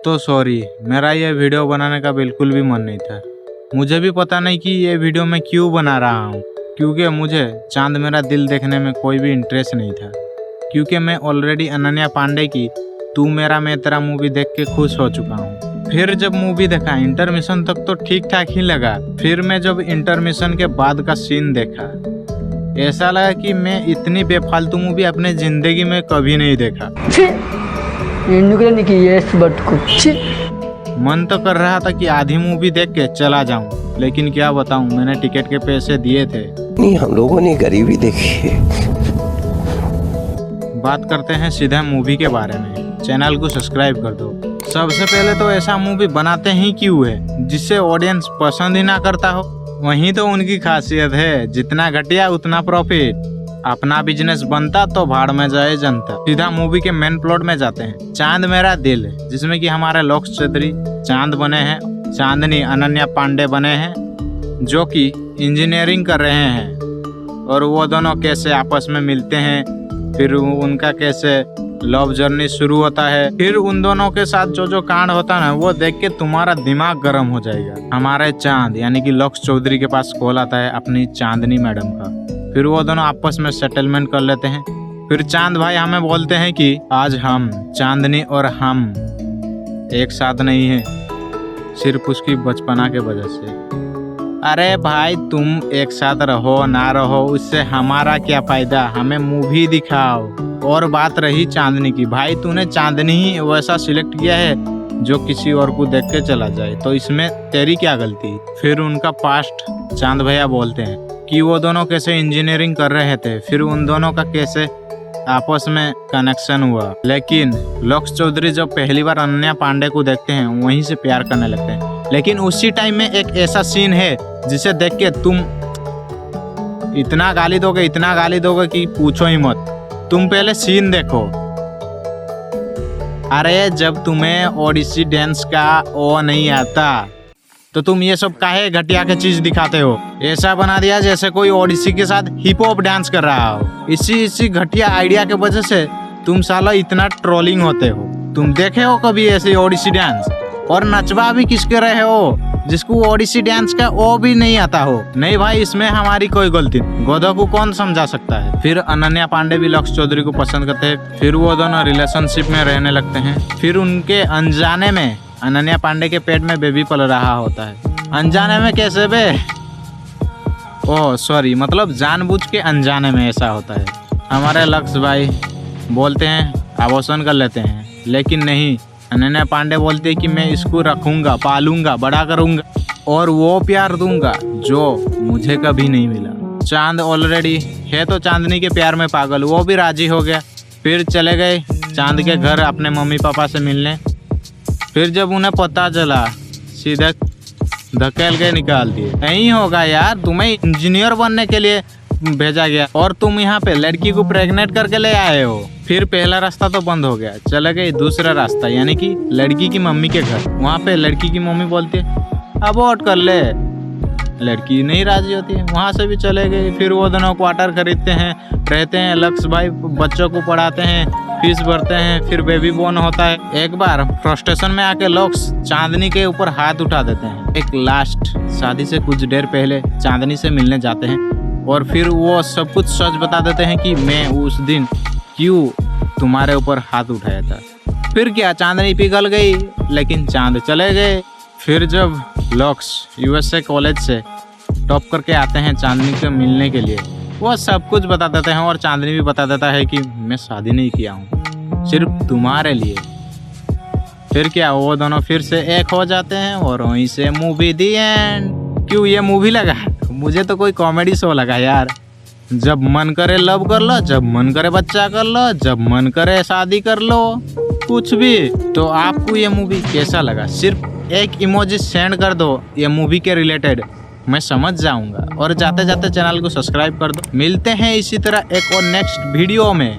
तो सॉरी, मेरा ये वीडियो बनाने का बिल्कुल भी मन नहीं था। मुझे भी पता नहीं कि ये वीडियो मैं क्यों बना रहा हूँ, क्योंकि मुझे चांद मेरा दिल देखने में कोई भी इंटरेस्ट नहीं था। क्योंकि मैं ऑलरेडी अनन्या पांडे की तू मेरा मैं तेरा मूवी देख के खुश हो चुका हूँ। फिर जब मूवी देखा, इंटरमिशन तक तो ठीक ठाक ही लगा। फिर मैं जब इंटरमिशन के बाद का सीन देखा, ऐसा लगा कि मैं इतनी बेफालतू मूवी अपने जिंदगी में कभी नहीं देखा। मन तो कर रहा था कि आधी मूवी देख के चला जाऊं, लेकिन क्या बताऊं, मैंने टिकट के पैसे दिए थे। नहीं, हम लोगों ने गरीबी देखी है। बात करते हैं सीधा मूवी के बारे में। चैनल को सब्सक्राइब कर दो। सबसे पहले तो ऐसा मूवी बनाते ही क्यों है जिससे ऑडियंस पसंद ही ना करता हो। वही तो उनकी खासियत है, जितना घटिया उतना प्रॉफिट। अपना बिजनेस बनता तो भाड़ में जाए जनता। सीधा मूवी के मेन प्लॉट में जाते हैं। चांद मेरा दिल, जिसमें कि हमारे लोक चौधरी चांद बने हैं, चांदनी अनन्या पांडे बने हैं, जो कि इंजीनियरिंग कर रहे हैं। और वो दोनों कैसे आपस में मिलते हैं, फिर उनका कैसे लव जर्नी शुरू होता है। फिर उन दोनों के साथ जो जो कांड होता है ना, वो देख के तुम्हारा दिमाग गर्म हो जाएगा। हमारे चांद यानी कि लोक चौधरी के पास कॉल आता है अपनी चांदनी मैडम का। फिर वो दोनों आपस में सेटलमेंट कर लेते हैं। फिर चांद भाई हमें बोलते हैं कि आज हम चांदनी और हम एक साथ नहीं है, सिर्फ उसकी बचपना के वजह से। अरे भाई, तुम एक साथ रहो ना रहो, उससे हमारा क्या फायदा, हमें मूवी दिखाओ। और बात रही चांदनी की, भाई तूने चांदनी ही वैसा सिलेक्ट किया है जो किसी और को देख के चला जाए, तो इसमें तेरी क्या गलती। फिर उनका पास्ट चांद भैया बोलते हैं कि वो दोनों कैसे इंजीनियरिंग कर रहे थे, फिर उन दोनों का कैसे आपस में कनेक्शन हुआ। लेकिन लोक चौधरी जब पहली बार अनन्या पांडे को देखते हैं, वहीं से प्यार करने लगते हैं। लेकिन उसी टाइम में एक ऐसा सीन है जिसे देख के तुम इतना गाली दोगे कि पूछो ही मत। तुम पहले सीन देखो। अरे जब तुम्हें ओडिसी डांस का वो नहीं आता तो तुम ये सब काहे घटिया के चीज दिखाते हो। ऐसा बना दिया जैसे कोई ओडिसी के साथ हिप हॉप डांस कर रहा हो। इसी घटिया आइडिया के वजह से तुम साला इतना ट्रोलिंग होते हो। तुम देखे हो कभी ऐसे ओडिसी डांस? और नचवा भी किसके रहे हो जिसको ओडिसी डांस का वो भी नहीं आता हो। नहीं भाई, इसमें हमारी कोई गलती नहीं, गोदो को कौन समझा सकता है। फिर अनन्या पांडे भी लोक चौधरी को पसंद करते हैं। फिर वो दोनों रिलेशनशिप में रहने लगते हैं। फिर उनके अनजाने में अनन्या पांडे के पेट में बेबी पल रहा होता है। अनजाने में कैसे बे? ओह सॉरी, मतलब जानबूझ के अनजाने में ऐसा होता है। हमारे लक्ष्य भाई बोलते हैं आभूषण कर लेते हैं, लेकिन नहीं, अनन्या पांडे बोलते हैं कि मैं इसको रखूंगा, पालूंगा, बड़ा करूंगा और वो प्यार दूंगा जो मुझे कभी नहीं मिला। चांद ऑलरेडी है तो चांदनी के प्यार में पागल, वो भी राजी हो गया। फिर चले गए चांद के घर अपने मम्मी पापा से मिलने। फिर जब उन्हें पता चला, सीधे धकेल के निकाल दिए। नहीं होगा यार, तुम्हें इंजीनियर बनने के लिए भेजा गया और तुम यहाँ पे लड़की को प्रेग्नेंट करके ले आए हो। फिर पहला रास्ता तो बंद हो गया, चले गए दूसरा रास्ता यानी कि लड़की की मम्मी के घर। वहाँ पे लड़की की मम्मी बोलती है अबॉर्ट कर ले, लड़की नहीं राजी होती है। वहाँ से भी चले गए। फिर वो दोनों क्वार्टर खरीदते हैं, रहते हैं। लक्ष्य भाई बच्चों को पढ़ाते हैं, फीस भरते हैं, फिर बेबी बोर्न होता है। एक बार फ्रस्ट्रेशन में आके लोग चांदनी के ऊपर हाथ उठा देते हैं। एक लास्ट शादी से कुछ देर पहले चांदनी से मिलने जाते हैं और फिर वो सब कुछ सच बता देते हैं कि मैं उस दिन क्यों तुम्हारे ऊपर हाथ उठाया था। फिर क्या, चांदनी पिघल गई, लेकिन चांद चले गए। फिर जब लॉक्स यूएसए कॉलेज से टॉप करके आते हैं चांदनी से मिलने के लिए, वो सब कुछ बता देते हैं और चांदनी भी बता देता है कि मैं शादी नहीं किया हूँ, सिर्फ तुम्हारे लिए। फिर क्या, वो दोनों फिर से एक हो जाते हैं और वहीं से मूवी दी एंड। क्यों ये मूवी लगा? मुझे तो कोई कॉमेडी शो लगा यार। जब मन करे लव कर लो, जब मन करे बच्चा कर लो, जब मन करे शादी कर लो, कुछ भी। तो आपको ये मूवी कैसा लगा? सिर्फ एक इमोजी सेंड कर दो ये मूवी के रिलेटेड, मैं समझ जाऊंगा। और जाते जाते चैनल को सब्सक्राइब कर दो। मिलते हैं इसी तरह एक और नेक्स्ट वीडियो में।